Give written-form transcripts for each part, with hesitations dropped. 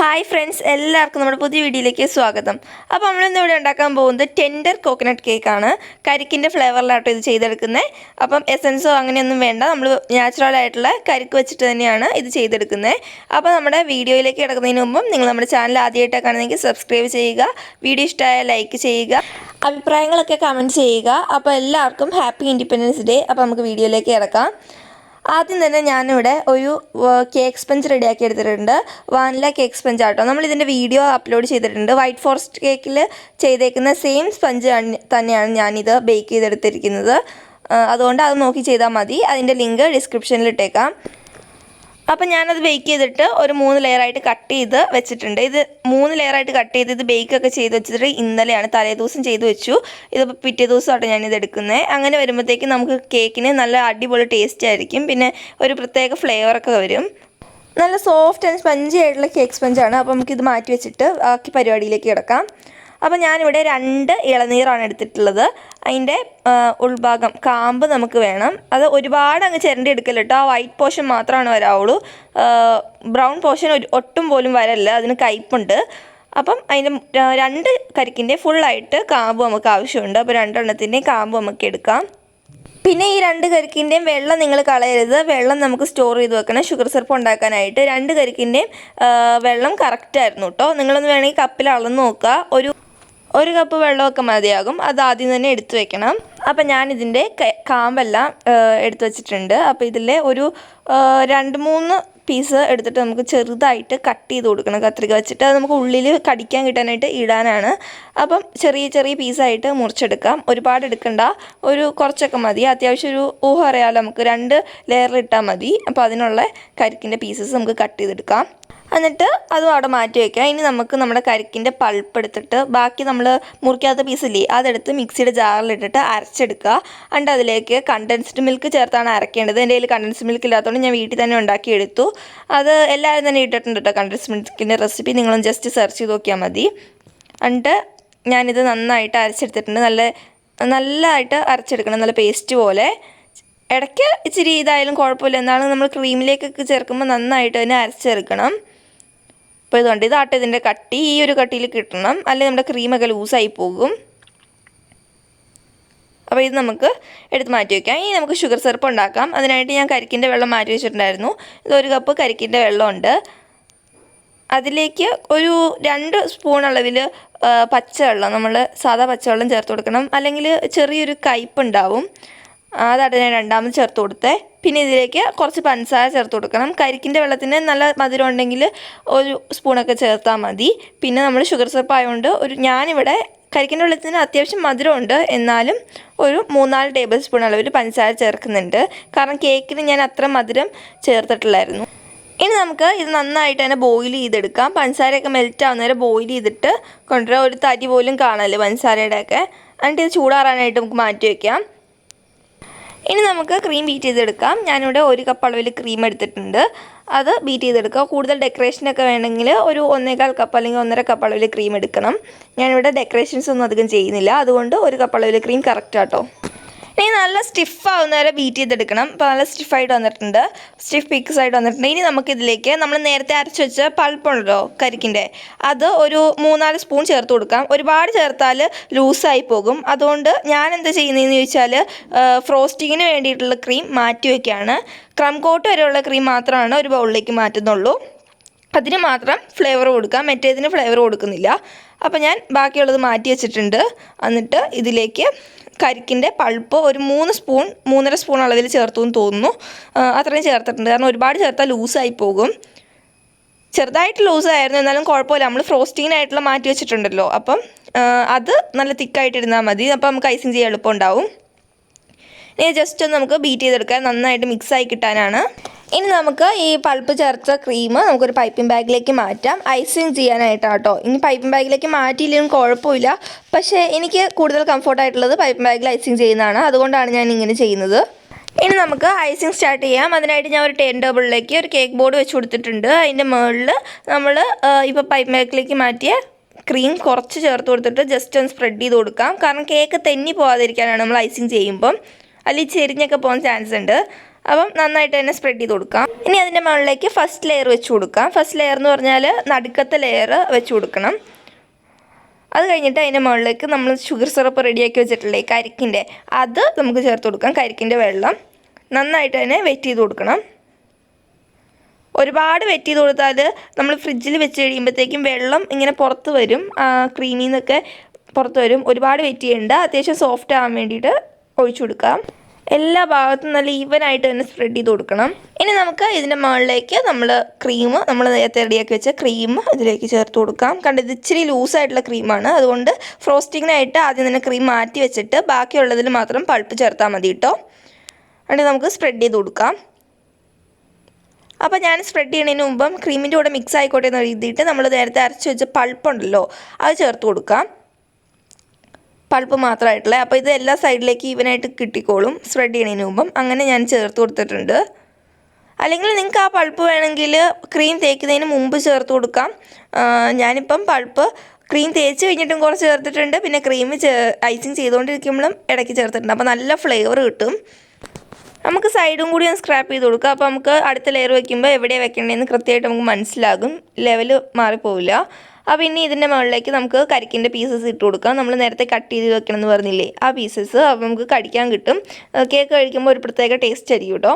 Hi friends, എല്ലാവർക്കും നമ്മുടെ പുതിയ വീഡിയോയിലേക്ക് സ്വാഗതം. അപ്പോൾ നമ്മളിന്ന് ഇവിടെ ഉണ്ടാക്കാൻ പോകുന്നത് ടെൻഡർ കോക്കനട്ട് കേക്കാണ്. കരിക്കിൻ്റെ ഫ്ലേവറിലാട്ടോ ഇത് ചെയ്തെടുക്കുന്നത്. അപ്പം എസൻസോ അങ്ങനെയൊന്നും വേണ്ട, നമ്മൾ നാച്ചുറൽ ആയിട്ടുള്ള കരിക്ക് വെച്ചിട്ട് തന്നെയാണ് ഇത് ചെയ്തെടുക്കുന്നത്. അപ്പോൾ നമ്മുടെ വീഡിയോയിലേക്ക് കിടക്കുന്നതിന് മുമ്പും നിങ്ങൾ നമ്മുടെ ചാനൽ ആദ്യമായിട്ടാണ് കാണുന്നതെങ്കിൽ സബ്സ്ക്രൈബ് ചെയ്യുക, വീഡിയോ ഇഷ്ടമായ ലൈക്ക് ചെയ്യുക, അഭിപ്രായങ്ങളൊക്കെ കമൻറ്റ് ചെയ്യുക. അപ്പോൾ എല്ലാവർക്കും ഹാപ്പി ഇൻഡിപെൻഡൻസ് ഡേ. അപ്പോൾ നമുക്ക് വീഡിയോയിലേക്ക് കിടക്കാം. ആദ്യം തന്നെ ഞാനിവിടെ ഒരു കേക്ക് സ്പഞ്ച് റെഡിയാക്കി എടുത്തിട്ടുണ്ട്. വാനില കേക്ക് സ്പഞ്ച് ആട്ടോ. നമ്മളിതിൻ്റെ വീഡിയോ അപ്ലോഡ് ചെയ്തിട്ടുണ്ട്. വൈറ്റ് ഫോറസ്റ്റ് കേക്കിൽ ചെയ്തേക്കുന്ന സെയിം സ്പഞ്ച് തന്നെയാണ് ഞാനിത് ബേക്ക് ചെയ്തെടുത്തിരിക്കുന്നത്. അതുകൊണ്ട് അത് നോക്കി ചെയ്താൽ മതി. അതിൻ്റെ ലിങ്ക് ഡിസ്ക്രിപ്ഷനിൽ ഇട്ടേക്കാം. അപ്പം ഞാനത് ബേക്ക് ചെയ്തിട്ട് ഒരു 3 ലെയറായിട്ട് കട്ട് ചെയ്ത് വെച്ചിട്ടുണ്ട്. ഇത് 3 ലെയറായിട്ട് കട്ട് ചെയ്ത് ഇത് ബേക്കൊക്കെ ചെയ്ത് വെച്ചിട്ട് ഇന്നലെയാണ്, തലേദിവസം ചെയ്ത് വെച്ചു. ഇതിപ്പോൾ പിറ്റേ ദിവസമായിട്ട് ഞാനിത് എടുക്കുന്നത്. അങ്ങനെ വരുമ്പോഴത്തേക്കും നമുക്ക് കേക്കിന് നല്ല അടിപൊളി ടേസ്റ്റ് ആയിരിക്കും. പിന്നെ ഒരു പ്രത്യേക ഫ്ലേവറൊക്കെ വരും. നല്ല സോഫ്റ്റ് ആൻഡ് സ്പഞ്ചി ആയിട്ടുള്ള കേക്ക് സ്പഞ്ചാണ്. അപ്പോൾ നമുക്കിത് മാറ്റി വെച്ചിട്ട് ബാക്കി പരിപാടിയിലേക്ക് കിടക്കാം. അപ്പോൾ ഞാനിവിടെ 2 ഇളനീറാണ് എടുത്തിട്ടുള്ളത്. അതിൻ്റെ ഉൾഭാഗം കാമ്പ് നമുക്ക് വേണം. അത് ഒരുപാട് അങ്ങ് ചിരണ്ടി എടുക്കല്ല കേട്ടോ. ആ വൈറ്റ് പോർഷൻ മാത്രമാണ് വരാവുള്ളൂ. ബ്രൗൺ പോർഷൻ ഒട്ടും പോലും വരല്ല, അതിന് കയ്പുണ്ട്. അപ്പം അതിൻ്റെ 2 കരിക്കിൻ്റെ ഫുള്ളായിട്ട് കാമ്പ് നമുക്ക് ആവശ്യമുണ്ട്. അപ്പോൾ 2 എണ്ണത്തിൻ്റെയും കാമ്പ് നമുക്ക് എടുക്കാം. പിന്നെ ഈ 2 കരിക്കിൻ്റെയും വെള്ളം നിങ്ങൾ കളയരുത്. വെള്ളം നമുക്ക് സ്റ്റോർ ചെയ്ത് വെക്കണം ഷുഗർ സിറപ്പ് ഉണ്ടാക്കാനായിട്ട്. 2 കരിക്കിൻ്റെയും വെള്ളം കറക്റ്റായിരുന്നു കേട്ടോ. നിങ്ങളൊന്ന് വേണമെങ്കിൽ കപ്പിൽ അളന്ന് നോക്കുക. ഒരു കപ്പ് വെള്ളമൊക്കെ മതിയാകും. അത് ആദ്യം തന്നെ എടുത്തു വെക്കണം. അപ്പം ഞാനിതിൻ്റെ കാമ്പെല്ലാം എടുത്തു വെച്ചിട്ടുണ്ട്. അപ്പോൾ ഇതിൽ ഒരു 2-3 പീസ് എടുത്തിട്ട് നമുക്ക് ചെറുതായിട്ട് കട്ട് ചെയ്ത് കൊടുക്കണം കത്രിക വെച്ചിട്ട്. അത് നമുക്ക് ഉള്ളിൽ കടിക്കാൻ കിട്ടാനായിട്ട് ഇടാനാണ്. അപ്പം ചെറിയ ചെറിയ പീസായിട്ട് മുറിച്ചെടുക്കാം. ഒരുപാട് എടുക്കണ്ട, ഒരു കുറച്ചൊക്കെ മതി. അത്യാവശ്യം ഒരു ഊഹം അറിയാമല്ലോ, നമുക്ക് 2 ലെയറിൽ ഇട്ടാൽ മതി. അപ്പോൾ അതിനുള്ള കരിക്കിൻ്റെ പീസസ് നമുക്ക് കട്ട് ചെയ്തെടുക്കാം. എന്നിട്ട് അതും അവിടെ മാറ്റി വയ്ക്കാം. ഇനി നമുക്ക് നമ്മുടെ കരിക്കിൻ്റെ പൾപ്പ് എടുത്തിട്ട് ബാക്കി നമ്മൾ മുറിക്കാത്ത പീസില്ലേ അതെടുത്ത് മിക്സിയുടെ ജാറിലിട്ടിട്ട് അരച്ചെടുക്കുക. എന്നിട്ട് അതിലേക്ക് കണ്ടൻസ്ഡ് മിൽക്ക് ചേർത്താണ് അരക്കേണ്ടത്. എൻ്റെ കയ്യിൽ കണ്ടൻസ്ഡ് മിൽക്ക് ഇല്ലാത്തതുകൊണ്ട് ഞാൻ വീട്ടിൽ തന്നെ ഉണ്ടാക്കിയെടുത്തു. അത് എല്ലാവരും തന്നെ ഇട്ടിട്ടുണ്ട് കേട്ടോ. കണ്ടൻസ്ഡ് മിൽക്കിൻ്റെ റെസിപ്പി നിങ്ങളും ജസ്റ്റ് സെർച്ച് ചെയ്ത് നോക്കിയാൽ മതി. എന്നിട്ട് ഞാനിത് നന്നായിട്ട് അരച്ചെടുത്തിട്ടുണ്ട്. നല്ലതായിട്ട് അരച്ചെടുക്കണം, നല്ല പേസ്റ്റ് പോലെ. ഇടയ്ക്ക് ഇച്ചിരി ഇതായാലും കുഴപ്പമില്ല. എന്നാലും നമ്മൾ ക്രീമിലേക്കൊക്കെ ചേർക്കുമ്പോൾ നന്നായിട്ട് തന്നെ അരച്ചെടുക്കണം. അപ്പോൾ ഇതുകൊണ്ട് ഇതാട്ടെ ഇതിൻ്റെ കട്ടി. ഈ ഒരു കട്ടിയിൽ കിട്ടണം, അല്ലെങ്കിൽ നമ്മുടെ ക്രീമൊക്കെ ലൂസായി പോകും. അപ്പോൾ ഇത് നമുക്ക് എടുത്ത് മാറ്റി വയ്ക്കാം. ഇനി നമുക്ക് ഷുഗർ സിറപ്പ് ഉണ്ടാക്കാം. അതിനായിട്ട് ഞാൻ കരിക്കിൻ്റെ വെള്ളം മാറ്റി വെച്ചിട്ടുണ്ടായിരുന്നു. ഇത് 1 കപ്പ് കരിക്കിൻ്റെ വെള്ളമുണ്ട്. അതിലേക്ക് ഒരു 2 സ്പൂൺ അളവിൽ പച്ചവെള്ളം, നമ്മൾ സാധാ പച്ചവെള്ളം ചേർത്ത് കൊടുക്കണം. അല്ലെങ്കിൽ ചെറിയൊരു കയ്പുണ്ടാവും. അതാണ് ഞാൻ രണ്ടാമത് ചേർത്ത് കൊടുത്തേ. പിന്നെ ഇതിലേക്ക് കുറച്ച് പഞ്ചസാര ചേർത്ത് കൊടുക്കണം. കരിക്കിൻ്റെ വെള്ളത്തിന് നല്ല മധുരം ഉണ്ടെങ്കിൽ 1 സ്പൂണൊക്കെ ചേർത്താൽ മതി. പിന്നെ നമ്മൾ ഷുഗർ സിറപ്പ് ആയതുകൊണ്ട് ഞാനിവിടെ കരിക്കിൻ്റെ വെള്ളത്തിന് അത്യാവശ്യം മധുരമുണ്ട്, എന്നാലും ഒരു 3-4 ടേബിൾ സ്പൂൺ അളവിൽ പഞ്ചസാര ചേർക്കുന്നുണ്ട്. കാരണം കേക്കിന് ഞാൻ അത്ര മധുരം ചേർത്തിട്ടില്ലായിരുന്നു. ഇനി നമുക്ക് ഇത് നന്നായിട്ട് തന്നെ ബോയിൽ ചെയ്തെടുക്കാം. പഞ്ചസാരയൊക്കെ മെൽറ്റ് ആവുന്നവരെ ബോയിൽ ചെയ്തിട്ട് കൊണ്ടുവരാം. ഒരു തരി പോലും കാണല്ലേ പഞ്ചസാരയുടെയൊക്കെ. എന്നിട്ട് ഇത് ചൂടാറാനായിട്ട് നമുക്ക് മാറ്റി വയ്ക്കാം. ഇനി നമുക്ക് ക്രീം ബീറ്റ് ചെയ്തെടുക്കാം. ഞാനിവിടെ 1 കപ്പ് അളവിൽ ക്രീം എടുത്തിട്ടുണ്ട്. അത് ബീറ്റ് ചെയ്തെടുക്കുക. കൂടുതൽ ഡെക്കറേഷനൊക്കെ വേണമെങ്കിൽ ഒരു 1.25 കപ്പ് അല്ലെങ്കിൽ 1.5 കപ്പ് അളവിൽ ക്രീം എടുക്കണം. ഞാനിവിടെ ഡെക്കറേഷൻസ് ഒന്നും അധികം ചെയ്യുന്നില്ല, അതുകൊണ്ട് 1 കപ്പ് അളവിൽ ക്രീം കറക്റ്റ് ആട്ടോ. ഇനി നല്ല സ്റ്റിഫാവുന്ന വരെ ബീറ്റ് ചെയ്തെടുക്കണം. ഇപ്പോൾ നല്ല സ്റ്റിഫായിട്ട് വന്നിട്ടുണ്ട്, സ്റ്റിഫ് പീക്സ് ആയിട്ട് വന്നിട്ടുണ്ട്. ഇനി നമുക്കിതിലേക്ക് നമ്മൾ നേരത്തെ അരച്ച് വെച്ച പൾപ്പുണ്ടല്ലോ കരിക്കിൻ്റെ, അത് ഒരു 3-4 സ്പൂൺ ചേർത്ത് കൊടുക്കാം. ഒരുപാട് ചേർത്താൽ ലൂസായി പോകും. അതുകൊണ്ട് ഞാൻ എന്താ ചെയ്യുന്നതെന്ന് ചോദിച്ചാൽ ഫ്രോസ്റ്റിങ്ങിന് വേണ്ടിയിട്ടുള്ള ക്രീം മാറ്റി വയ്ക്കുകയാണ്. ക്രം കോട്ട് വരെയുള്ള ക്രീം മാത്രമാണ് ഒരു ബൗളിലേക്ക് മാറ്റുന്നുള്ളൂ. അതിന് മാത്രം ഫ്ലേവർ കൊടുക്കാം, മറ്റേതിന് ഫ്ലേവർ കൊടുക്കുന്നില്ല. അപ്പോൾ ഞാൻ ബാക്കിയുള്ളത് മാറ്റി വെച്ചിട്ടുണ്ട്. എന്നിട്ട് ഇതിലേക്ക് കരിക്കിൻ്റെ പൾപ്പ് ഒരു 3-3.5 സ്പൂൺ അളവിൽ ചേർത്തു എന്ന് തോന്നുന്നു. അത്രയും ചേർത്തിട്ടുണ്ട്. കാരണം ഒരുപാട് ചേർത്താൽ ലൂസായി പോകും. ചെറുതായിട്ട് ലൂസായിരുന്നു, എന്നാലും കുഴപ്പമില്ല. നമ്മൾ ഫ്രോസ്റ്റിങ്ങിനായിട്ടുള്ള മാറ്റി വെച്ചിട്ടുണ്ടല്ലോ, അപ്പം അത് നല്ല തിക്കായിട്ടിരുന്നാൽ മതി. അപ്പോൾ നമുക്ക് ഐസിങ് ചെയ്യാൻ എളുപ്പമുണ്ടാവും. ഇനി ജസ്റ്റ് ഒന്ന് നമുക്ക് ബീറ്റ് ചെയ്തെടുക്കാൻ, നന്നായിട്ട് മിക്സായി കിട്ടാനാണ്. ഇനി നമുക്ക് ഈ പൾപ്പ് ചേർത്ത ക്രീം നമുക്കൊരു പൈപ്പിംഗ് ബാഗിലേക്ക് മാറ്റാം, ഐസിങ് ചെയ്യാനായിട്ടാണ് കേട്ടോ. ഇനി പൈപ്പിംഗ് ബാഗിലേക്ക് മാറ്റിയില്ലെങ്കിലും കുഴപ്പമില്ല. പക്ഷേ എനിക്ക് കൂടുതൽ കംഫർട്ടായിട്ടുള്ളത് പൈപ്പിംഗ് ബാഗിൽ ഐസിങ് ചെയ്യുന്നതാണ്. അതുകൊണ്ടാണ് ഞാൻ ഇങ്ങനെ ചെയ്യുന്നത്. ഇനി നമുക്ക് ഐസിങ് സ്റ്റാർട്ട് ചെയ്യാം. അതിനായിട്ട് ഞാൻ ഒരു ടേൺ ടേബിളിലേക്ക് ഒരു കേക്ക് ബോർഡ് വെച്ച് കൊടുത്തിട്ടുണ്ട്. അതിൻ്റെ മുകളിൽ നമ്മൾ ഇപ്പോൾ പൈപ്പിംഗ് ബാഗിലേക്ക് മാറ്റിയ ക്രീം കുറച്ച് ചേർത്ത് കൊടുത്തിട്ട് ജസ്റ്റ് ഒന്ന് സ്പ്രെഡ് ചെയ്ത് കൊടുക്കാം. കാരണം കേക്ക് തെന്നി പോകാതിരിക്കാനാണ് നമ്മൾ ഐസിങ് ചെയ്യുമ്പം. അല്ലെങ്കിൽ ചെരിഞ്ഞൊക്കെ പോകാൻ ചാൻസ് ഉണ്ട്. അപ്പം നന്നായിട്ട് തന്നെ സ്പ്രെഡ് ചെയ്ത് കൊടുക്കാം. ഇനി അതിൻ്റെ മുകളിലേക്ക് ഫസ്റ്റ് ലെയർ വെച്ച് കൊടുക്കാം. ഫസ്റ്റ് ലെയർ എന്ന് പറഞ്ഞാൽ നടുക്കത്തെ ലെയർ വെച്ച് കൊടുക്കണം. അത് കഴിഞ്ഞിട്ട് അതിൻ്റെ മുകളിലേക്ക് നമ്മൾ ഷുഗർ സിറപ്പ് റെഡിയാക്കി വെച്ചിട്ടില്ലേ കരിക്കിൻ്റെ, അത് നമുക്ക് ചേർത്ത് കൊടുക്കാം. കരിക്കിൻ്റെ വെള്ളം നന്നായിട്ട് തന്നെ വെറ്റ് ചെയ്ത് കൊടുക്കണം. ഒരുപാട് വെറ്റ് ചെയ്ത് കൊടുത്താൽ നമ്മൾ ഫ്രിഡ്ജിൽ വെച്ച് കഴിയുമ്പോഴത്തേക്കും വെള്ളം ഇങ്ങനെ പുറത്ത് വരും, ക്രീമിൽ നിന്നൊക്കെ പുറത്ത് വരും. ഒരുപാട് വെറ്റ് ചെയ്യേണ്ട, അത്യാവശ്യം സോഫ്റ്റ് ആവാൻ വേണ്ടിയിട്ട് ഒഴിച്ചു കൊടുക്കാം. എല്ലാ ഭാഗത്തും നല്ല ഈവനായിട്ട് തന്നെ സ്പ്രെഡ് ചെയ്ത് കൊടുക്കണം. ഇനി നമുക്ക് ഇതിൻ്റെ മുകളിലേക്ക് നമ്മൾ നേരത്തെ റെഡിയാക്കി വെച്ച ക്രീം ഇതിലേക്ക് ചേർത്ത് കൊടുക്കാം. കണ്ടത് ഇച്ചിരി ലൂസായിട്ടുള്ള ക്രീമാണ്, അതുകൊണ്ട് ഫ്രോസ്റ്റിങ്ങിനായിട്ട് ആദ്യം തന്നെ ക്രീം മാറ്റി വെച്ചിട്ട് ബാക്കിയുള്ളതിൽ മാത്രം പൾപ്പ് ചേർത്താൽ മതി കേട്ടോ. എന്നിട്ട് നമുക്ക് സ്പ്രെഡ് ചെയ്ത് കൊടുക്കാം. അപ്പോൾ ഞാൻ സ്പ്രെഡ് ചെയ്യുന്നതിന് മുമ്പം ക്രീമിൻ്റെ കൂടെ മിക്സ് ആയിക്കോട്ടെ എന്ന് എഴുതിയിട്ട് നമ്മൾ നേരത്തെ അരച്ച് വെച്ച പൾപ്പുണ്ടല്ലോ അത് ചേർത്ത് കൊടുക്കാം. പൾപ്പ് മാത്രമായിട്ടുള്ള, അപ്പോൾ ഇത് എല്ലാ സൈഡിലേക്ക് ഈവനായിട്ട് കിട്ടിക്കോളും സ്പ്രെഡ് ചെയ്യുന്നതിന് മുമ്പം. അങ്ങനെ ഞാൻ ചേർത്ത് കൊടുത്തിട്ടുണ്ട്. അല്ലെങ്കിൽ നിങ്ങൾക്ക് ആ പൾപ്പ് വേണമെങ്കിൽ ക്രീം തേക്കുന്നതിന് മുമ്പ് ചേർത്ത് കൊടുക്കാം. ഞാനിപ്പം പൾപ്പ് ക്രീം തേച്ച് കഴിഞ്ഞിട്ടും കുറച്ച് ചേർത്തിട്ടുണ്ട്, പിന്നെ ക്രീം ഐസിങ് ചെയ്തുകൊണ്ടിരിക്കുമ്പോഴും ഇടയ്ക്ക് ചേർത്തിട്ടുണ്ട്. അപ്പോൾ നല്ല ഫ്ലേവർ കിട്ടും. നമുക്ക് സൈഡും കൂടി ഒന്ന് സ്ക്രാപ്പ് ചെയ്ത് കൊടുക്കുക. അപ്പോൾ നമുക്ക് അടുത്ത ലെയർ വയ്ക്കുമ്പോൾ എവിടെയാണ് വെക്കേണ്ടതെന്ന് കൃത്യമായിട്ട് നമുക്ക് മനസ്സിലാകും, ലെവൽ മാറിപ്പോവില്ല. അപ്പോൾ ഇനി ഇതിൻ്റെ മുകളിലേക്ക് നമുക്ക് കരിക്കിൻ്റെ പീസസ് ഇട്ട് കൊടുക്കാം. നമ്മൾ നേരത്തെ കട്ട് ചെയ്ത് വെക്കണമെന്ന് പറഞ്ഞില്ലേ, ആ പീസസ്. അപ്പോൾ നമുക്ക് കടിക്കാൻ കിട്ടും. കേക്ക് കഴിക്കുമ്പോൾ ഒരു പ്രത്യേക ടേസ്റ്റ് ആയിരിക്കും കേട്ടോ.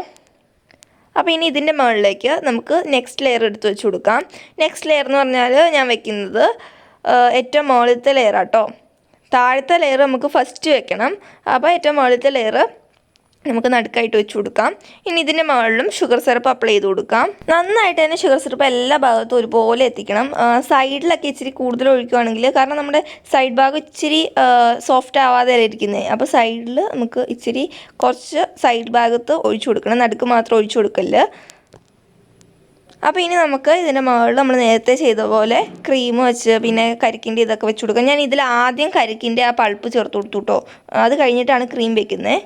അപ്പോൾ ഇനി ഇതിൻ്റെ മുകളിലേക്ക് നമുക്ക് നെക്സ്റ്റ് ലെയർ എടുത്ത് വെച്ച് കൊടുക്കാം. നെക്സ്റ്റ് ലെയർ എന്ന് പറഞ്ഞാൽ ഞാൻ വെക്കുന്നത് ഏറ്റവും മുകളിലത്തെ ലെയറാട്ടോ. താഴത്തെ ലെയർ നമുക്ക് ഫസ്റ്റ് വെക്കണം. അപ്പോൾ ഏറ്റവും മുകളിലത്തെ ലെയർ നമുക്ക് നടുക്കായിട്ട് വെച്ച് കൊടുക്കാം. ഇനി ഇതിൻ്റെ മുകളിലും ഷുഗർ സിറപ്പ് അപ്ലൈ ചെയ്ത് കൊടുക്കാം. നന്നായിട്ട് തന്നെ ഷുഗർ സിറപ്പ് എല്ലാ ഭാഗത്തും ഒരുപോലെ എത്തിക്കണം. സൈഡിലൊക്കെ ഇച്ചിരി കൂടുതൽ ഒഴിക്കുകയാണെങ്കിൽ, കാരണം നമ്മുടെ സൈഡ് ഭാഗം ഇച്ചിരി സോഫ്റ്റ് ആവാതെ ഇരിക്കുന്നത്, അപ്പോൾ സൈഡിൽ നമുക്ക് ഇച്ചിരി കുറച്ച് സൈഡ് ഭാഗത്ത് ഒഴിച്ചു കൊടുക്കണം, നടുക്ക് മാത്രം ഒഴിച്ചു കൊടുക്കല്ല്. അപ്പോൾ ഇനി നമുക്ക് ഇതിൻ്റെ മുകളിൽ നമ്മൾ നേരത്തെ ചെയ്ത പോലെ ക്രീം വെച്ച് പിന്നെ കരിക്കിൻ്റെ ഇതൊക്കെ വെച്ച് കൊടുക്കാം. ഞാൻ ഇതിൽ ആദ്യം കരിക്കിൻ്റെ ആ പൾപ്പ് ചേർത്ത് കൊടുത്തു കേട്ടോ, അത് കഴിഞ്ഞിട്ടാണ് ക്രീം വെക്കുന്നത്.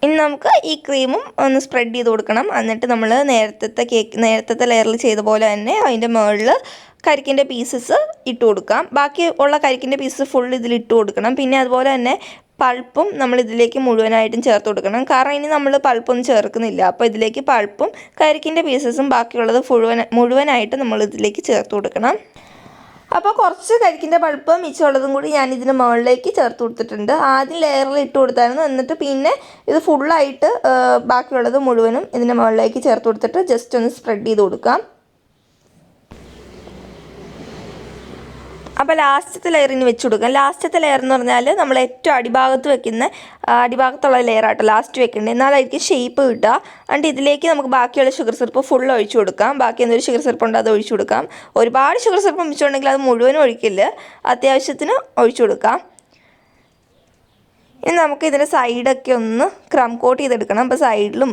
ഇനി നമുക്ക് ഈ ക്രീമും ഒന്ന് സ്പ്രെഡ് ചെയ്ത് കൊടുക്കണം. എന്നിട്ട് നമ്മൾ നേരത്തെ ലെയറിൽ ചെയ്ത പോലെ തന്നെ അതിൻ്റെ മുകളിൽ കരിക്കിൻ്റെ പീസസ് ഇട്ട് കൊടുക്കാം. ബാക്കി ഉള്ള കരിക്കിൻ്റെ പീസസ് ഫുൾ ഇതിൽ ഇട്ട് കൊടുക്കണം. പിന്നെ അതുപോലെ തന്നെ പൾപ്പും നമ്മൾ ഇതിലേക്ക് മുഴുവനായിട്ടും ചേർത്ത് കൊടുക്കണം. കാരണം ഇനി നമ്മൾ പൾപ്പൊന്നും ചേർക്കുന്നില്ല, അപ്പോൾ ഇതിലേക്ക് പൾപ്പും കരിക്കിൻ്റെ പീസസും ബാക്കിയുള്ളത് മുഴുവനായിട്ട് നമ്മൾ ഇതിലേക്ക് ചേർത്ത് കൊടുക്കണം. അപ്പോൾ കുറച്ച് കരിക്കിൻ്റെ പൾപ്പ് മിച്ചമുള്ളതും കൂടി ഞാൻ ഇതിന് മുകളിലേക്ക് ചേർത്ത് കൊടുത്തിട്ടുണ്ട്. ആദ്യം ലെയറിൽ ഇട്ട് കൊടുത്തായിരുന്നു, എന്നിട്ട് പിന്നെ ഇത് ഫുള്ളായിട്ട് ബാക്കിയുള്ളത് മുഴുവനും ഇതിൻ്റെ മുകളിലേക്ക് ചേർത്ത് കൊടുത്തിട്ട് ജസ്റ്റ് ഒന്ന് സ്പ്രെഡ് ചെയ്ത് കൊടുക്കാം. അപ്പോൾ ലാസ്റ്റത്തെ ലെയറിന് വെച്ച് കൊടുക്കാം. ലാസ്റ്റത്തെ ലെയർ എന്ന് പറഞ്ഞാൽ നമ്മൾ ഏറ്റവും അടിഭാഗത്തുള്ള ലെയറായിട്ട് ലാസ്റ്റ് വെക്കേണ്ടത്, എന്നാലായിരിക്കും ഷേപ്പ് കിട്ടുക. എന്നിട്ട് ഇതിലേക്ക് നമുക്ക് ബാക്കിയുള്ള ഷുഗർ സിറപ്പ് ഫുൾ ഒഴിച്ചു കൊടുക്കാം. ബാക്കി എന്തൊരു ഷുഗർ സിറപ്പ് ഉണ്ട് അത് ഒഴിച്ചു കൊടുക്കാം. ഒരുപാട് ഷുഗർ സിറപ്പ് മിച്ചമുണ്ടെങ്കിൽ അത് മുഴുവനും ഒഴിക്കില്ല, അത്യാവശ്യത്തിന് ഒഴിച്ചു കൊടുക്കാം. ഇനി നമുക്ക് ഇതിൻ്റെ സൈഡൊക്കെ ഒന്ന് ക്രം കോട്ട് ചെയ്തെടുക്കണം. അപ്പോൾ സൈഡിലും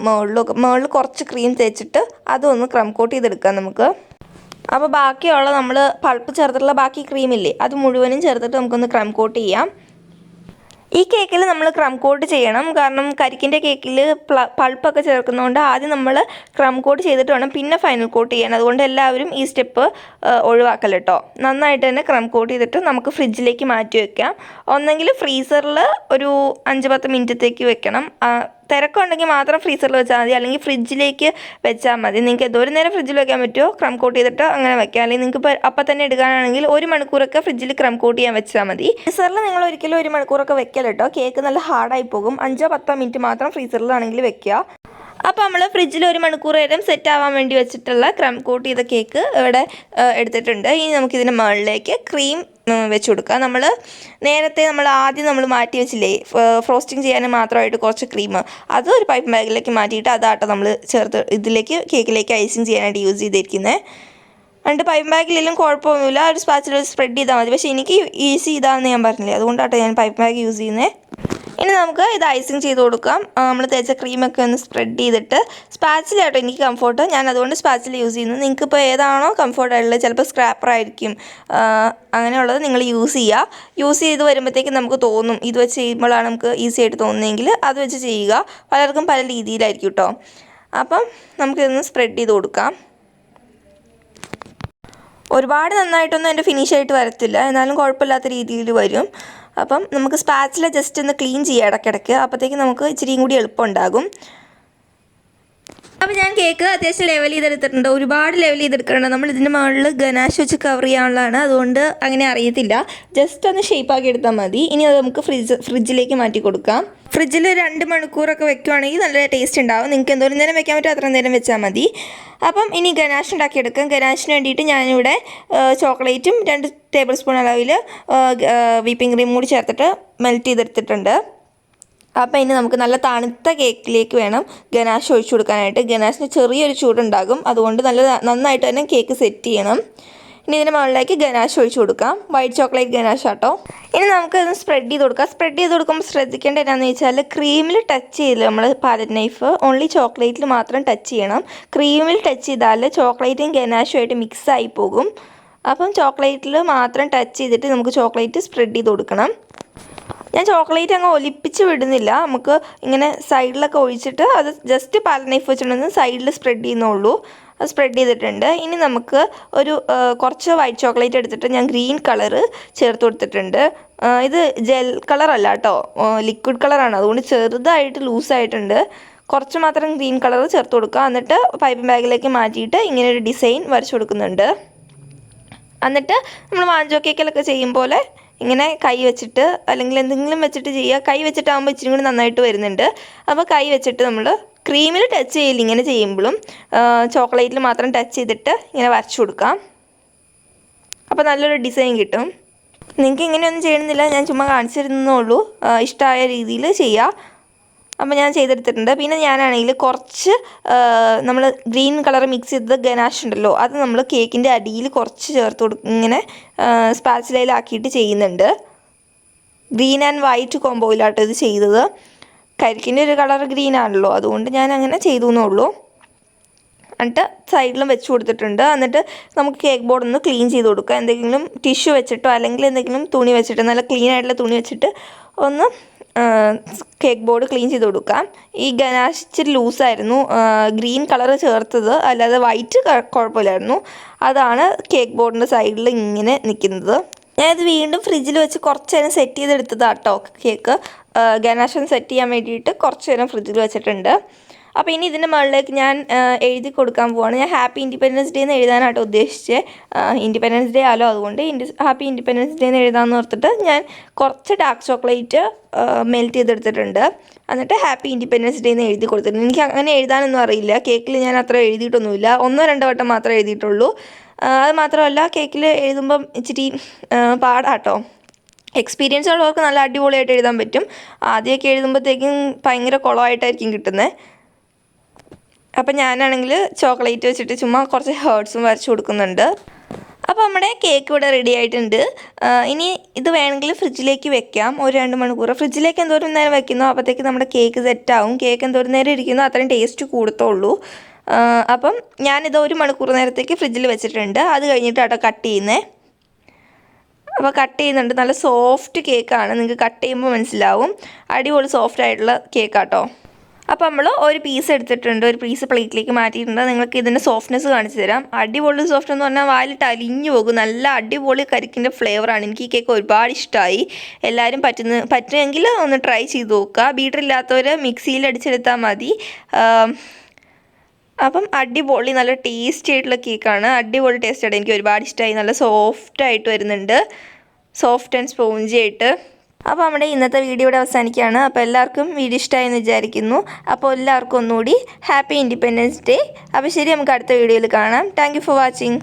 മുകളിൽ കുറച്ച് ക്രീം തേച്ചിട്ട് അതൊന്ന് ക്രം കോട്ട് ചെയ്തെടുക്കാം നമുക്ക്. അപ്പോൾ ബാക്കിയുള്ള നമ്മൾ പൾപ്പ് ചേർത്തിട്ടുള്ള ബാക്കി ക്രീമില്ലേ, അത് മുഴുവനും ചേർത്തിട്ട് നമുക്കൊന്ന് ക്രം കോട്ട് ചെയ്യാം. ഈ കേക്കിൽ നമ്മൾ ക്രം കോട്ട് ചെയ്യണം, കാരണം കരിക്കിൻ്റെ കേക്കിൽ പൾപ്പൊക്കെ ചേർക്കുന്നതുകൊണ്ട് ആദ്യം നമ്മൾ ക്രം കോട്ട് ചെയ്തിട്ട് വേണം പിന്നെ ഫൈനൽ കോട്ട് ചെയ്യാൻ. അതുകൊണ്ട് എല്ലാവരും ഈ സ്റ്റെപ്പ് ഒഴിവാക്കല്ല കേട്ടോ. നന്നായിട്ട് തന്നെ ക്രം കോട്ട് ചെയ്തിട്ട് നമുക്ക് ഫ്രിഡ്ജിലേക്ക് മാറ്റി വയ്ക്കാം. ഒന്നെങ്കിൽ ഫ്രീസറിൽ ഒരു 5-10 മിനിറ്റത്തേക്ക് വെക്കണം. തിരക്കുണ്ടെങ്കിൽ മാത്രം ഫ്രീസറിൽ വെച്ചാൽ മതി, അല്ലെങ്കിൽ ഫ്രിഡ്ജിലേക്ക് വെച്ചാൽ മതി. നിങ്ങൾക്ക് എന്തോരം നേരം ഫ്രിഡ്ജിൽ വെക്കാൻ പറ്റുമോ ക്രം കോട്ട് ചെയ്തിട്ട് അങ്ങനെ വെക്കാം. അല്ലെങ്കിൽ നിങ്ങൾക്ക് ഇപ്പോൾ അപ്പം തന്നെ എടുക്കാനാണെങ്കിൽ 1 മണിക്കൂറൊക്കെ ഫ്രിഡ്ജിൽ ക്രം കോട്ട് ചെയ്യാൻ വെച്ചാൽ മതി. ഫ്രീസറിൽ നിങ്ങൾ ഒരിക്കലും 1 മണിക്കൂറൊക്കെ വെക്കല കേട്ടോ, കേക്ക് നല്ല ഹാർഡായി പോകും. 5-10 മിനിറ്റ് മാത്രം ഫ്രീസറിലാണെങ്കിൽ വെക്കുക. അപ്പോൾ നമ്മൾ ഫ്രിഡ്ജിൽ 1 മണിക്കൂർ നേരം സെറ്റ് ആവാൻ വേണ്ടി വെച്ചിട്ടുള്ള ക്രം കോട്ട് ചെയ്ത കേക്ക് ഇവിടെ എടുത്തിട്ടുണ്ട്. ഇനി നമുക്കിതിൻ്റെ മുകളിലേക്ക് ക്രീം വെച്ച് കൊടുക്കുക. നേരത്തെ ആദ്യം നമ്മൾ മാറ്റി വെച്ചില്ലേ ഫ്രോസ്റ്റിംഗ് ചെയ്യാൻ മാത്രമായിട്ട് കുറച്ച് ക്രീം, അത് ഒരു പൈപ്പ് ബാഗിലേക്ക് മാറ്റിയിട്ട് അതാട്ടോ നമ്മൾ ചേർത്ത് ഇതിലേക്ക് കേക്കിലേക്ക് ഐസിങ് ചെയ്യാനായിട്ട് യൂസ് ചെയ്തിരിക്കുന്നത്. എന്നിട്ട് പൈപ്പ് ബാഗിലെല്ലാം കുഴപ്പമൊന്നുമില്ല, ഒരു സ്പാച്ചിൽ സ്പ്രെഡ് ചെയ്താൽ മതി. പക്ഷേ എനിക്ക് ഈസി ഇതാണെന്ന് ഞാൻ പറഞ്ഞില്ലേ, അതുകൊണ്ടാട്ടോ ഞാൻ പൈപ്പ് ബാഗ് യൂസ് ചെയ്യുന്നത്. ഇനി നമുക്ക് ഇത് ഐസിങ് ചെയ്ത് കൊടുക്കാം. നമ്മൾ തേച്ച ക്രീമൊക്കെ ഒന്ന് സ്പ്രെഡ് ചെയ്തിട്ട് സ്പാച്ചിലാട്ടോ എനിക്ക് കംഫോർട്ട്, ഞാൻ അതുകൊണ്ട് സ്പാച്ചിൽ യൂസ് ചെയ്യുന്നു. നിങ്ങൾക്കിപ്പോൾ ഏതാണോ കംഫോർട്ടായിട്ടുള്ളത്, ചിലപ്പോൾ സ്ക്രാപ്പറായിരിക്കും, അങ്ങനെയുള്ളത് നിങ്ങൾ യൂസ് ചെയ്യുക. യൂസ് ചെയ്ത് വരുമ്പോഴത്തേക്കും നമുക്ക് തോന്നും ഇത് വെച്ച് ചെയ്യുമ്പോഴാണ് നമുക്ക് ഈസി ആയിട്ട് തോന്നുന്നതെങ്കിൽ അത് വെച്ച് ചെയ്യുക. പലർക്കും പല രീതിയിലായിരിക്കും കേട്ടോ. അപ്പം നമുക്കിതൊന്ന് സ്പ്രെഡ് ചെയ്ത് കൊടുക്കാം. ഒരുപാട് നന്നായിട്ടൊന്നും എൻ്റെ ഫിനിഷായിട്ട് വരത്തില്ല, എന്നാലും കുഴപ്പമില്ലാത്ത രീതിയിൽ വരും. അപ്പം നമുക്ക് സ്പാച്ചില ജസ്റ്റ് ഒന്ന് ക്ലീൻ ചെയ്യാം ഇടയ്ക്കിടയ്ക്ക്, അപ്പോഴത്തേക്കും നമുക്ക് ഇച്ചിരിയും കൂടി എളുപ്പമുണ്ടാകും. അപ്പോൾ ഞാൻ കേക്ക് അത്യാവശ്യം ലെവൽ ചെയ്തെടുത്തിട്ടുണ്ട്, ഒരുപാട് ലെവൽ ചെയ്തെടുക്കുന്നുണ്ട്. നമ്മൾ ഇതിൻ്റെ മുകളിൽ ഗനാഷ് വെച്ച് കവർ ചെയ്യാനുള്ളതാണ്, അതുകൊണ്ട് അങ്ങനെ അറിയത്തില്ല. ജസ്റ്റ് ഒന്ന് ഷേപ്പാക്കി എടുത്താൽ മതി. ഇനി അത് നമുക്ക് ഫ്രിഡ്ജിലേക്ക് മാറ്റി കൊടുക്കാം. ഫ്രിഡ്ജിൽ 2 മണിക്കൂറൊക്കെ വെക്കുകയാണെങ്കിൽ നല്ല ടേസ്റ്റ് ഉണ്ടാവും. നിങ്ങൾക്ക് എന്തോരം നേരം വെക്കാൻ പറ്റുമോ അത്രയും നേരം വെച്ചാൽ മതി. അപ്പം ഇനി ഗനാഷ് ഉണ്ടാക്കിയെടുക്കാം. ഗനാഷിന് വേണ്ടിയിട്ട് ഞാനിവിടെ ചോക്ലേറ്റും 2 ടേബിൾ സ്പൂൺ അളവിൽ വിപ്പിംഗ് ക്രീം കൂടി ചേർത്തിട്ട് മെൽറ്റ് ചെയ്തെടുത്തിട്ടുണ്ട്. അപ്പോൾ ഇനി നമുക്ക് നല്ല തണുത്ത കേക്കിലേക്ക് വേണം ഗനാഷ് ഒഴിച്ചു കൊടുക്കാനായിട്ട്. ഗനാഷിന് ചെറിയൊരു ചൂടുണ്ടാകും, അതുകൊണ്ട് നന്നായിട്ട് തന്നെ കേക്ക് സെറ്റ് ചെയ്യണം. ഇനി ഇതിന് മുകളിലേക്ക് ഗനാഷ് ഒഴിച്ചു കൊടുക്കാം. വൈറ്റ് ചോക്ലേറ്റ് ഗനാഷ് ആട്ടോ. ഇനി നമുക്കത് സ്പ്രെഡ് ചെയ്ത് കൊടുക്കാം. സ്പ്രെഡ് ചെയ്ത് കൊടുക്കുമ്പോൾ ശ്രദ്ധിക്കേണ്ട എന്താണെന്ന് വെച്ചാൽ ക്രീമിൽ ടച്ച് ചെയ്യില്ല നമ്മൾ പാലറ്റ് നൈഫ്, ഓൺലി ചോക്ലേറ്റിൽ മാത്രം ടച്ച് ചെയ്യണം. ക്രീമിൽ ടച്ച് ചെയ്താൽ ചോക്ലേറ്റും ഗനാഷും ആയിട്ട് മിക്സായി പോകും. അപ്പം ചോക്ലേറ്റിൽ മാത്രം ടച്ച് ചെയ്തിട്ട് നമുക്ക് ചോക്ലേറ്റ് സ്പ്രെഡ് ചെയ്ത് കൊടുക്കണം. ഞാൻ ചോക്ലേറ്റ് അങ്ങ് ഒലിപ്പിച്ച് വിടുന്നില്ല, നമുക്ക് ഇങ്ങനെ സൈഡിലൊക്കെ ഒഴിച്ചിട്ട് അത് ജസ്റ്റ് പാലറ്റ് നൈഫ് വെച്ചിട്ടുണ്ടെന്ന് സൈഡിൽ സ്പ്രെഡ് ചെയ്യുന്നുള്ളൂ. അത് സ്പ്രെഡ് ചെയ്തിട്ടുണ്ട്. ഇനി നമുക്ക് കുറച്ച് വൈറ്റ് ചോക്ലേറ്റ് എടുത്തിട്ട് ഞാൻ ഗ്രീൻ കളറ് ചേർത്ത് കൊടുത്തിട്ടുണ്ട്. ഇത് ജെൽ കളറല്ല കേട്ടോ, ലിക്വിഡ് കളറാണ്, അതുകൊണ്ട് ചെറുതായിട്ട് ലൂസായിട്ടുണ്ട്. കുറച്ച് മാത്രം ഗ്രീൻ കളർ ചേർത്ത് കൊടുക്കുക. എന്നിട്ട് പൈപ്പിംഗ് ബാഗിലേക്ക് മാറ്റിയിട്ട് ഇങ്ങനെ ഒരു ഡിസൈൻ വരച്ചു കൊടുക്കുന്നുണ്ട്. എന്നിട്ട് നമ്മൾ വാഞ്ചോ കേക്കിലൊക്കെ ചെയ്യും പോലെ ഇങ്ങനെ കൈ വെച്ചിട്ട് അല്ലെങ്കിൽ എന്തെങ്കിലും വെച്ചിട്ട് ചെയ്യുക. കൈ വെച്ചിട്ടാകുമ്പോൾ ഇച്ചിരി കൂടി നന്നായിട്ട് വരുന്നുണ്ട്. അപ്പോൾ കൈ വെച്ചിട്ട് നമ്മൾ ക്രീമിൽ ടച്ച് ചെയ്യില്ല, ഇങ്ങനെ ചെയ്യുമ്പോഴും ചോക്ലേറ്റിൽ മാത്രം ടച്ച് ചെയ്തിട്ട് ഇങ്ങനെ വരച്ചു കൊടുക്കാം. അപ്പോൾ നല്ലൊരു ഡിസൈൻ കിട്ടും. നിങ്ങൾക്ക് ഇങ്ങനെയൊന്നും ചെയ്യണമെന്നില്ല, ഞാൻ ചുമ്മാ കാണിച്ചിരുന്നുള്ളൂ. ഇഷ്ടമായ രീതിയിൽ ചെയ്യുക. അപ്പോൾ ഞാൻ ചെയ്തെടുത്തിട്ടുണ്ട്. പിന്നെ ഞാനാണെങ്കിൽ കുറച്ച് നമ്മൾ ഗ്രീൻ കളർ മിക്സ് ചെയ്തത് ഗനാഷ് ഉണ്ടല്ലോ, അത് നമ്മൾ കേക്കിൻ്റെ അടിയിൽ കുറച്ച് ചേർത്ത് ഇങ്ങനെ സ്പാച്ചിലയിലാക്കിയിട്ട് ചെയ്യുന്നുണ്ട്. ഗ്രീൻ ആൻഡ് വൈറ്റ് കോമ്പോയിലാട്ടോ ഇത് ചെയ്തത്. കരിക്കിൻ്റെ ഒരു കളർ ഗ്രീൻ ആണല്ലോ, അതുകൊണ്ട് ഞാൻ അങ്ങനെ ചെയ്തു എന്നുള്ളൂ. എന്നിട്ട് സൈഡിലും വെച്ച് കൊടുത്തിട്ടുണ്ട്. എന്നിട്ട് നമുക്ക് കേക്ക് ബോർഡ് ഒന്ന് ക്ലീൻ ചെയ്ത് കൊടുക്കുക. എന്തെങ്കിലും ടിഷ്യൂ വെച്ചിട്ടോ അല്ലെങ്കിൽ എന്തെങ്കിലും തുണി വെച്ചിട്ട്, നല്ല ക്ലീൻ ആയിട്ടുള്ള തുണി വെച്ചിട്ട് ഒന്ന് കേക്ക് ബോർഡ് ക്ലീൻ ചെയ്ത് കൊടുക്കാം. ഈ ഗനാഷ് ഇച്ചിരി ലൂസായിരുന്നു, ഗ്രീൻ കളർ ചേർത്തത്, അല്ലാതെ വൈറ്റ് കുഴപ്പമില്ലായിരുന്നു. അതാണ് കേക്ക് ബോർഡിൻ്റെ സൈഡിൽ ഇങ്ങനെ നിൽക്കുന്നത്. ഞാനിത് വീണ്ടും ഫ്രിഡ്ജിൽ വെച്ച് കുറച്ച് നേരം സെറ്റ് ചെയ്തെടുത്തതാണ് കേട്ടോ. കേക്ക് ഗനാഷ് സെറ്റ് ചെയ്യാൻ വേണ്ടിയിട്ട് കുറച്ച് നേരം ഫ്രിഡ്ജിൽ വെച്ചിട്ടുണ്ട്. അപ്പോൾ ഇനി ഇതിൻ്റെ മുകളിലേക്ക് ഞാൻ എഴുതി കൊടുക്കാൻ പോവാണ്. ഞാൻ ഹാപ്പി ഇൻഡിപെൻഡൻസ് ഡേ എന്ന് എഴുതാനായിട്ട് ഉദ്ദേശിച്ചത്. ഇൻഡിപെൻഡൻസ് ഡേ ആലോ, അതുകൊണ്ട് ഹാപ്പി ഇൻഡിപെൻഡൻസ് ഡേ എന്ന് എഴുതാമെന്ന് ഓർത്തിട്ട് ഞാൻ കുറച്ച് ഡാർക്ക് ചോക്ലേറ്റ് മെൽറ്റ് ചെയ്തെടുത്തിട്ടുണ്ട്. എന്നിട്ട് ഹാപ്പി ഇൻഡിപെൻഡൻസ് ഡേ എന്ന് എഴുതി കൊടുത്തിട്ടുണ്ട്. എനിക്ക് അങ്ങനെ എഴുതാനൊന്നും അറിയില്ല, കേക്കിൽ ഞാൻ അത്ര എഴുതിയിട്ടൊന്നുമില്ല, 1-2 വട്ടം മാത്രമേ എഴുതിയിട്ടുള്ളൂ. അത് മാത്രമല്ല കേക്കിൽ എഴുതുമ്പം ഇച്ചിരി പാടാട്ടോ. എക്സ്പീരിയൻസ് ഉള്ളവർക്ക് നല്ല അടിപൊളിയായിട്ട് എഴുതാൻ പറ്റും. ആദ്യമൊക്കെ എഴുതുമ്പോഴത്തേക്കും ഭയങ്കര കുളമായിട്ടായിരിക്കും കിട്ടുന്നത്. അപ്പം ഞാനാണെങ്കിൽ ചോക്ലേറ്റ് വെച്ചിട്ട് ചുമ്മാ കുറച്ച് ഹേർട്സും വരച്ച് കൊടുക്കുന്നുണ്ട്. അപ്പോൾ നമ്മുടെ കേക്ക് ഇവിടെ റെഡി ആയിട്ടുണ്ട്. ഇനി ഇത് വേണമെങ്കിൽ ഫ്രിഡ്ജിലേക്ക് വെക്കാം, 1-2 മണിക്കൂർ. ഫ്രിഡ്ജിലേക്ക് എന്തോരം നേരം വെക്കുന്നോ അപ്പോഴത്തേക്ക് നമ്മുടെ കേക്ക് സെറ്റാവും. കേക്ക് എന്തോരം നേരം ഇരിക്കുന്നോ അത്രയും ടേസ്റ്റ് കൂടത്തുള്ളൂ. അപ്പം ഞാനിത് 1 മണിക്കൂർ നേരത്തേക്ക് ഫ്രിഡ്ജിൽ വെച്ചിട്ടുണ്ട്. അത് കഴിഞ്ഞിട്ടാട്ടോ കട്ട് ചെയ്യുന്നത്. അപ്പോൾ കട്ട് ചെയ്യുന്നുണ്ട്. നല്ല സോഫ്റ്റ് കേക്കാണ്, നിങ്ങൾക്ക് കട്ട് ചെയ്യുമ്പോൾ മനസ്സിലാവും. അടിപൊളി സോഫ്റ്റ് ആയിട്ടുള്ള കേക്കാട്ടോ. അപ്പോൾ നമ്മൾ ഒരു പീസ് എടുത്തിട്ടുണ്ട്, ഒരു പീസ് പ്ലേറ്റിലേക്ക് മാറ്റിയിട്ടുണ്ട്. നിങ്ങൾക്ക് ഇതിൻ്റെ സോഫ്റ്റ്നെസ് കാണിച്ചു തരാം. അടിപൊളി സോഫ്റ്റ് എന്ന് പറഞ്ഞാൽ വായിലിട്ട് അലിഞ്ഞു പോകും. നല്ല അടിപൊളി കരിക്കിൻ്റെ ഫ്ലേവറാണ്. എനിക്ക് ഈ കേക്ക് ഒരുപാട് ഇഷ്ടമായി. എല്ലാവരും പറ്റുമെങ്കിൽ ഒന്ന് ട്രൈ ചെയ്ത് നോക്കുക. ബീറ്ററില്ലാത്തവർ മിക്സിയിൽ അടിച്ചെടുത്താൽ മതി. അപ്പം അടിപൊളി നല്ല ടേസ്റ്റി ആയിട്ടുള്ള കേക്കാണ്. അടിപൊളി ടേസ്റ്റായിട്ട് എനിക്ക് ഒരുപാട് ഇഷ്ടമായി. നല്ല സോഫ്റ്റായിട്ട് വരുന്നുണ്ട്, സോഫ്റ്റ് ആൻഡ് സ്പോഞ്ചി ആയിട്ട്. അപ്പോൾ നമ്മുടെ ഇന്നത്തെ വീഡിയോ ഇവിടെ അവസാനിക്കുകയാണ്. അപ്പോൾ എല്ലാവർക്കും വീഡിയോ ഇഷ്ടമായെന്ന് വിചാരിക്കുന്നു. അപ്പോൾ എല്ലാവർക്കും ഒന്നുകൂടി ഹാപ്പി ഇൻഡിപെൻഡൻസ് ഡേ. അപ്പോൾ ശരി, നമുക്ക് അടുത്ത വീഡിയോയിൽ കാണാം. Thank you for watching.